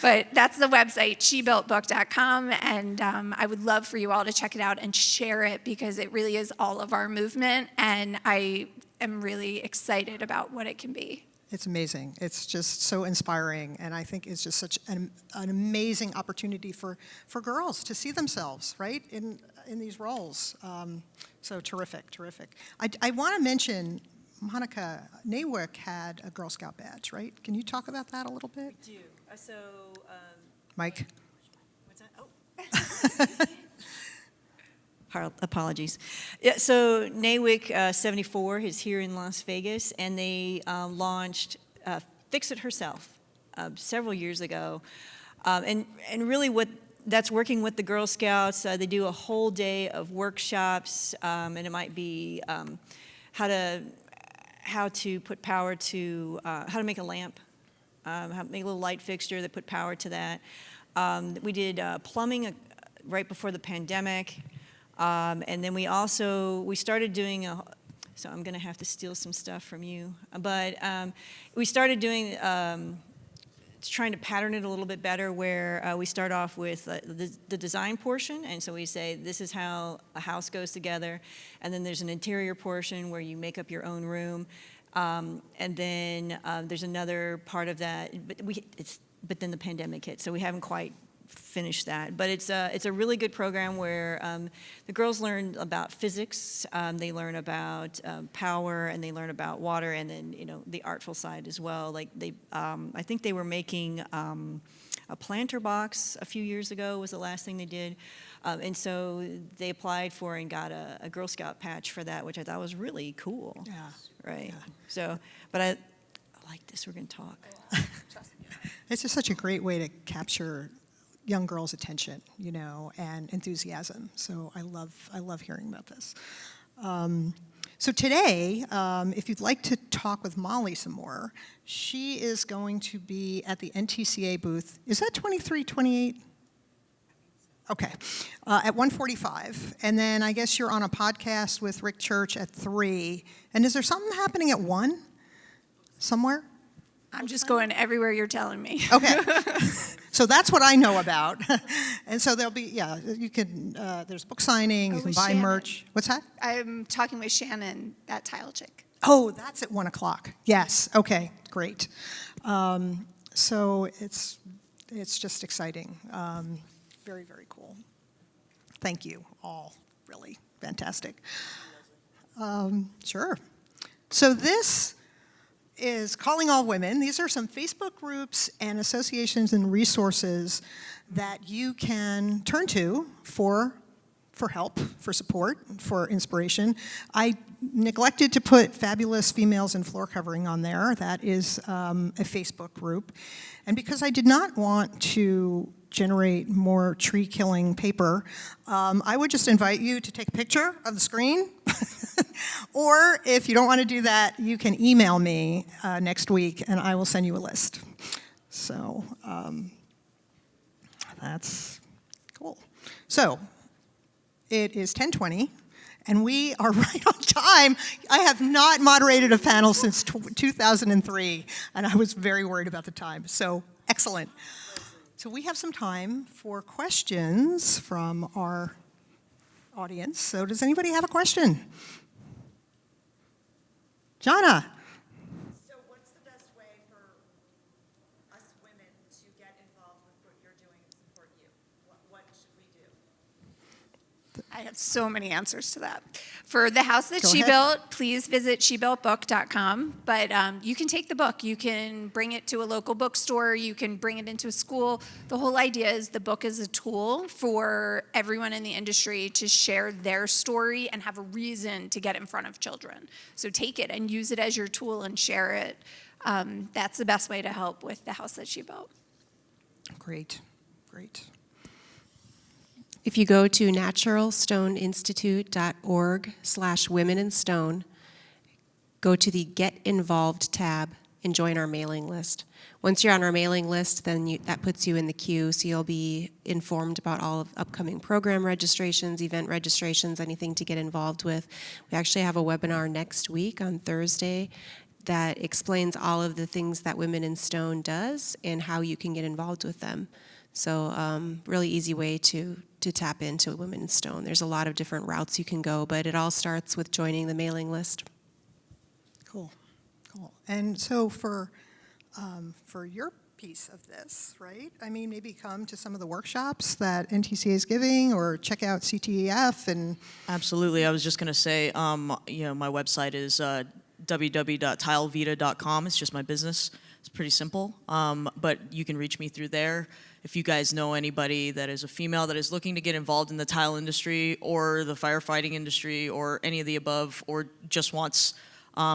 But that's the website, shebuiltbook.com, and I would love for you all to check it out and share it because it really is all of our movement, and I am really excited about what it can be. It's amazing. It's just so inspiring, and I think it's just such an amazing opportunity for girls to see themselves, right, in these roles. So terrific. I want to mention, Monica, NAWIC had a Girl Scout badge, right? Can you talk about that a little bit? We do. Mike? What's that? Oh. Apologies. Yeah, so NAWIC 74 is here in Las Vegas, and they launched Fix It Herself several years ago. And really that's working with the Girl Scouts. They do a whole day of workshops, and it might be how to put power to, how to make a lamp, how to make a little light fixture that put power to that. We did plumbing right before the pandemic. And then we started doing so I'm going to have to steal some stuff from you. But we started doing, trying to pattern it a little bit better where we start off with the design portion. And so we say, this is how a house goes together. And then there's an interior portion where you make up your own room. And then there's another part of that. But then the pandemic hit, so we haven't quite finish that. But it's a really good program where the girls learn about physics, they learn about power, and they learn about water, and then the artful side as well. Like I think they were making a planter box a few years ago was the last thing they did, and so they applied for and got a Girl Scout patch for that, which I thought was really cool. Yeah. Right. Yeah. So, but I like this. We're going to talk. It's just such a great way to capture young girls' attention, and enthusiasm. So I love hearing about this. So today, if you'd like to talk with Molly some more, she is going to be at the NTCA booth. Is that 2328? Okay, at 1:45. And then I guess you're on a podcast with Rick Church at 3. And is there something happening at 1 somewhere? I'm just going everywhere you're telling me. Okay. So that's what I know about. And so there'll be, you can, there's book signing, you can with buy Shannon. merch. What's that? I'm talking with Shannon, that tile chick. Oh, that's at 1 o'clock. Yes, okay, great. So it's just exciting. Very, very cool. Thank you all, really fantastic. Sure. So this is Calling All Women. These are some Facebook groups and associations and resources that you can turn to for help, for support, for inspiration. I neglected to put Fabulous Females in Floor Covering on there. That is a Facebook group. And because I did not want to generate more tree-killing paper, I would just invite you to take a picture of the screen. Or if you don't want to do that, you can email me next week and I will send you a list. So that's cool. So it is 10:20 and we are right on time. I have not moderated a panel since 2003 and I was very worried about the time. So excellent. So we have some time for questions from our audience. So does anybody have a question? Jana. So what's the best way for us women to get involved with what you're doing and support you? What should we do? I have so many answers to that. For the house that Go she ahead. built, please visit shebuiltbook.com. But you can take the book. You can bring it to a local bookstore. You can bring it into a school. The whole idea is the book is a tool for everyone in the industry to share their story and have a reason to get in front of children. So take it and use it as your tool and share it. That's the best way to help with the house that she built. Great, great. If you go to naturalstoneinstitute.org/womeninstone, go to the Get Involved tab and join our mailing list. Once you're on our mailing list, then that puts you in the queue, so you'll be informed about all of upcoming program registrations, event registrations, anything to get involved with. We actually have a webinar next week on Thursday that explains all of the things that Women in Stone does and how you can get involved with them. So really easy way to tap into Women in Stone. There's a lot of different routes you can go, but it all starts with joining the mailing list. Cool, cool. And so for your piece of this, right? I mean, maybe come to some of the workshops that NTCA is giving, or check out CTEF and. Absolutely. I was just going to say, you know, my website is www.tilevita.com. It's just my business. It's pretty simple, but you can reach me through there. If you guys know anybody that is a female that is looking to get involved in the tile industry or the firefighting industry or any of the above, or just wants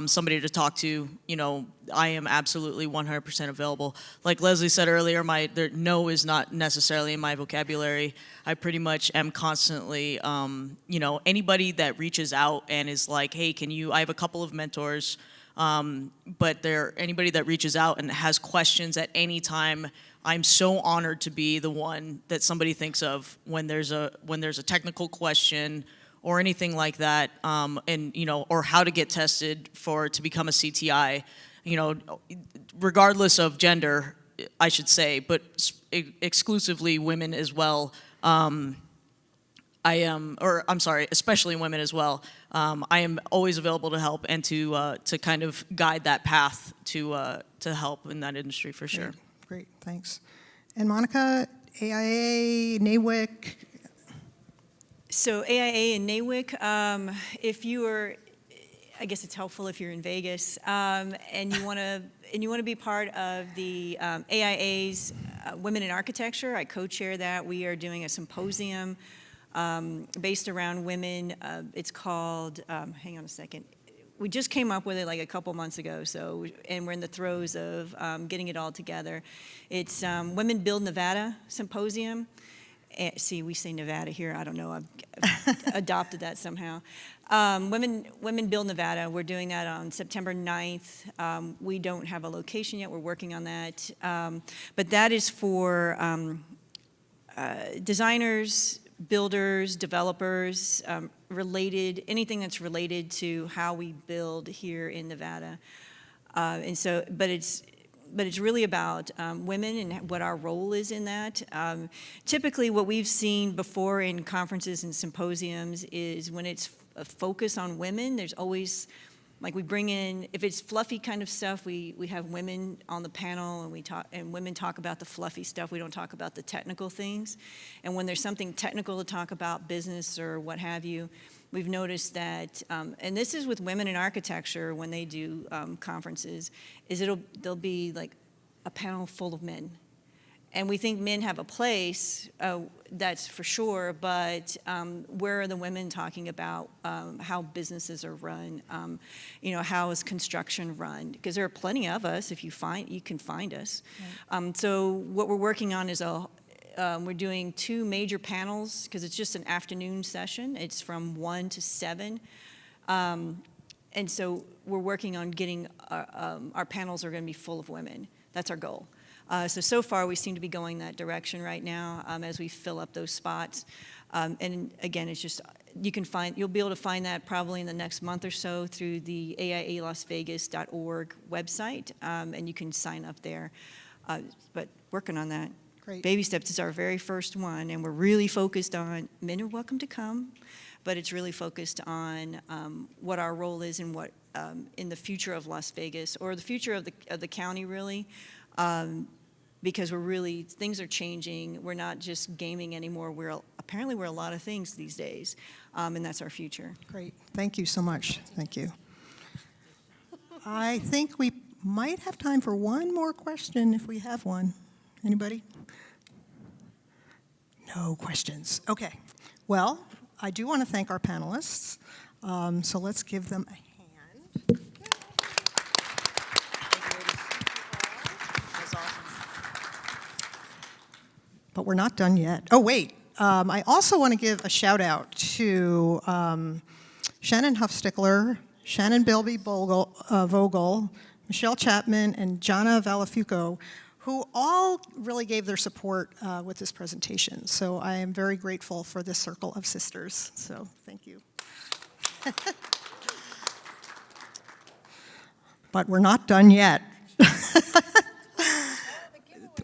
somebody to talk to, you know, I am absolutely 100% available. Like Leslie said earlier, no is not necessarily in my vocabulary. I pretty much am constantly, you know, anybody that reaches out and is like, hey, I have a couple of mentors, but anybody that reaches out and has questions at any time, I'm so honored to be the one that somebody thinks of when there's a technical question or anything like that, and you know, or how to get tested to become a CTI, you know, regardless of gender, I should say, but exclusively women as well. Especially women as well. I am always available to help and to kind of guide that path to help in that industry for sure. Great, thanks. And Monica, AIA, NAWIC. So AIA and NAWIC, if you are, I guess it's helpful if you're in Vegas and you want to be part of the AIA's Women in Architecture. I co-chair that. We are doing a symposium based around women. It's called, hang on a second. We just came up with it like a couple months ago, and we're in the throes of getting it all together. It's Women Build Nevada Symposium. See, we say Nevada here. I don't know. I've adopted that somehow. Women Build Nevada. We're doing that on September 9th. We don't have a location yet. We're working on that. But that is for designers, builders, developers, anything that's related to how we build here in Nevada. But it's really about women and what our role is in that. Typically, what we've seen before in conferences and symposiums is when it's a focus on women, there's always Like we bring in, if it's fluffy kind of stuff, we have women on the panel and women talk about the fluffy stuff. We don't talk about the technical things. And when there's something technical to talk about, business or what have you, we've noticed that, and this is with women in architecture when they do conferences, is there'll be like a panel full of men. And we think men have a place, that's for sure, but where are the women talking about how businesses are run? How is construction run? Because there are plenty of us, you can find us. Right. So what we're working on is we're doing 2 major panels, because it's just an afternoon session. It's from 1 to 7. And so we're working on getting, our panels are going to be full of women. That's our goal. So far, we seem to be going that direction right now as we fill up those spots. And again, it's just, you'll be able to find that probably in the next month or so through the AIALasVegas.org website, and you can sign up there. But working on that. Great. Baby Steps is our very first one, and we're really focused on, men are welcome to come, but it's really focused on what our role is and what in the future of Las Vegas, or the future of the county, really. Because things are changing. We're not just gaming anymore. Apparently we're a lot of things these days, and that's our future. Great. Thank you so much. Thank you. I think we might have time for one more question if we have one. Anybody? No questions. Okay. Well, I do want to thank our panelists. So let's give them a hand. But we're not done yet. Oh, wait. I also want to give a shout out to Shannon Huffstickler, Shannon Vogel, Michelle Chapman, and Jana Valafuco, who all really gave their support with this presentation. So I am very grateful for this circle of sisters. So thank you. But we're not done yet.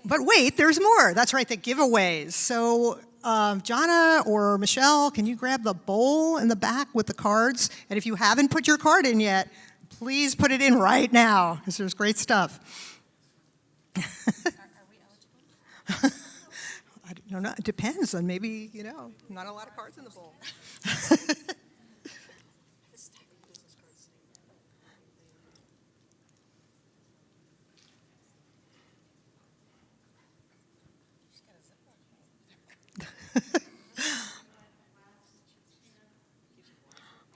But wait, there's more. That's right, the giveaways. So Jana or Michelle, can you grab the bowl in the back with the cards? And if you haven't put your card in yet, please put it in right now, because there's great stuff. Are we eligible? I don't know. It depends on maybe, not a lot of cards in the bowl.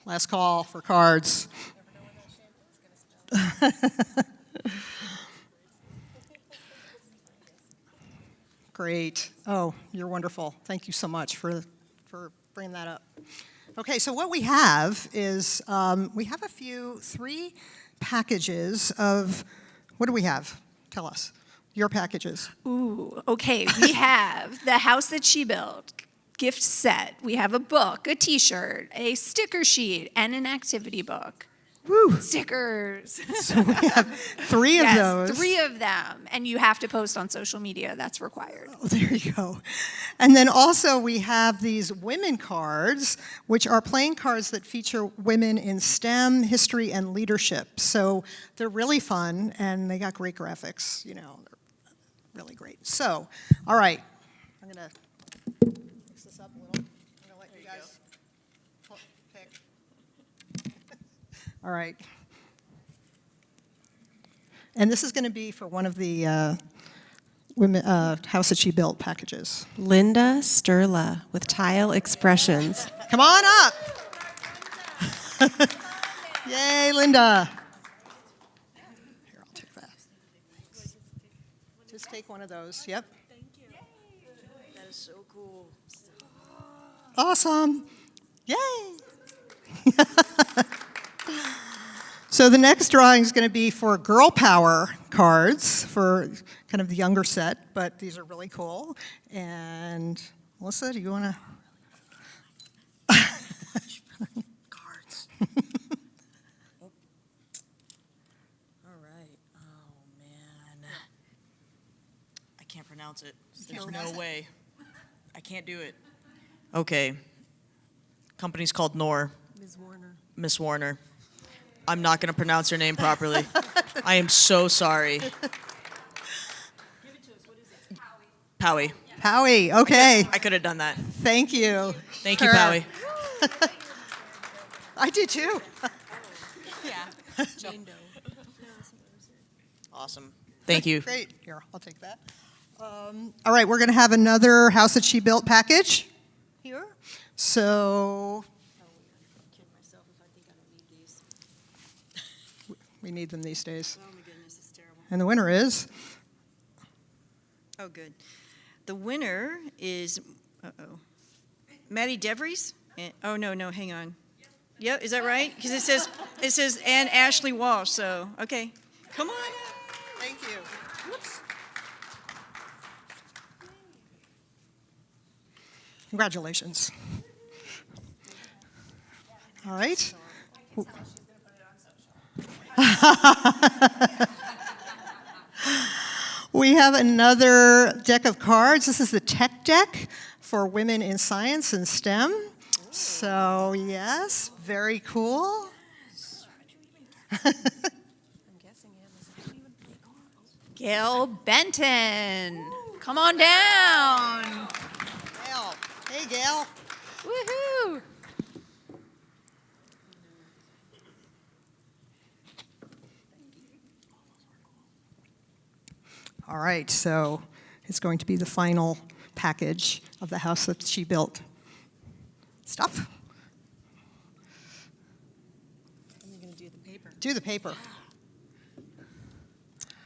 Last call for cards. Great. Oh, you're wonderful. Thank you so much for bringing that up. Okay, so what we have is we have 3 packages of, what do we have? Tell us. Your packages. Ooh, okay. We have the house that she built, gift set. We have a book, a t-shirt, a sticker sheet, and an activity book. Woo. Stickers. So we have 3 of those. 3 of them. And you have to post on social media. That's required. Oh, there you go. And then also we have these women cards, which are playing cards that feature women in STEM, history, and leadership. So they're really fun, and they got great graphics. They're really great. So, all right. I'm going to mix this up a little. I'm going to let you guys pick. All right. And this is going to be for one of the women house that she built packages. Linda Sturla with Tile Expressions. Come on up. Yay, Linda. Here, I'll take that. Just take one of those. Yep. Thank you. That is so cool. Awesome. Yay. So the next drawing is going to be for Girl Power cards for kind of the younger set, but these are really cool. And Melissa, do you want to? Cards. All right. Oh, man. I can't pronounce it. There's no way. I can't do it. Okay. Company's called Knorr. Ms. Warner. Miss Warner. I'm not going to pronounce her name properly. I am so sorry. Powie. Howie, okay. I could have done that. Thank you. Thank you, Sure. Powie. I did too. Awesome. Thank you. Great. Here, I'll take that. All right, we're going to have another House That She Built package here. So we need them these days. Oh my goodness, it's terrible. And the winner is? Oh, good. The winner is, Maddie DeVries? Oh, no, hang on. Yep, is that right? Because it says, and Ashley Walsh, so, okay. Come on. Thank you. Whoops. Congratulations. All right. We have another deck of cards. This is the tech deck for women in science and STEM. So, yes, very cool. Gail Benton, come on down. Gail. Hey, Gail. Woohoo! All right, so it's going to be the final package of the house that she built. Stuff. I'm going to do the paper. Do the paper.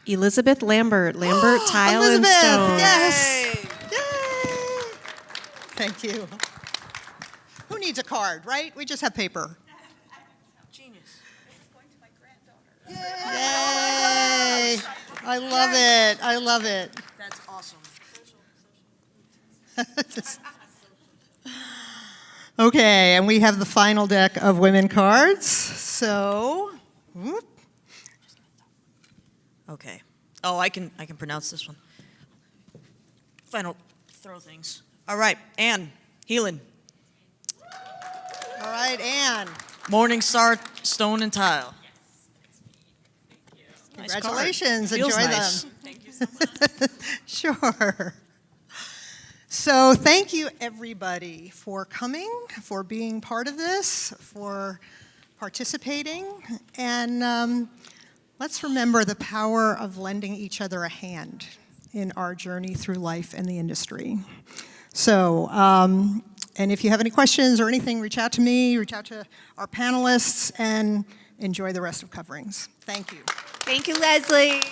Elizabeth Lambert, Lambert Tile and Elizabeth, Stone. yes. Yay. Thank you. Who needs a card, right? We just have paper. Genius. Yay. I love it. I love it. That's awesome. Okay, and we have the final deck of women cards. So, whoop. Okay. Oh, I can pronounce this one. Final throw things. All right, Anne Heelan. All right, Anne. Morningstar Stone and Tile. Nice card. Congratulations. Feels Enjoy nice. them. Thank you so much. Sure. So thank you, everybody, for coming, for being part of this, for participating. And let's remember the power of lending each other a hand in our journey through life and the industry. So, and if you have any questions or anything, reach out to me, reach out to our panelists, and enjoy the rest of coverings. Thank you. Thank you, Leslie.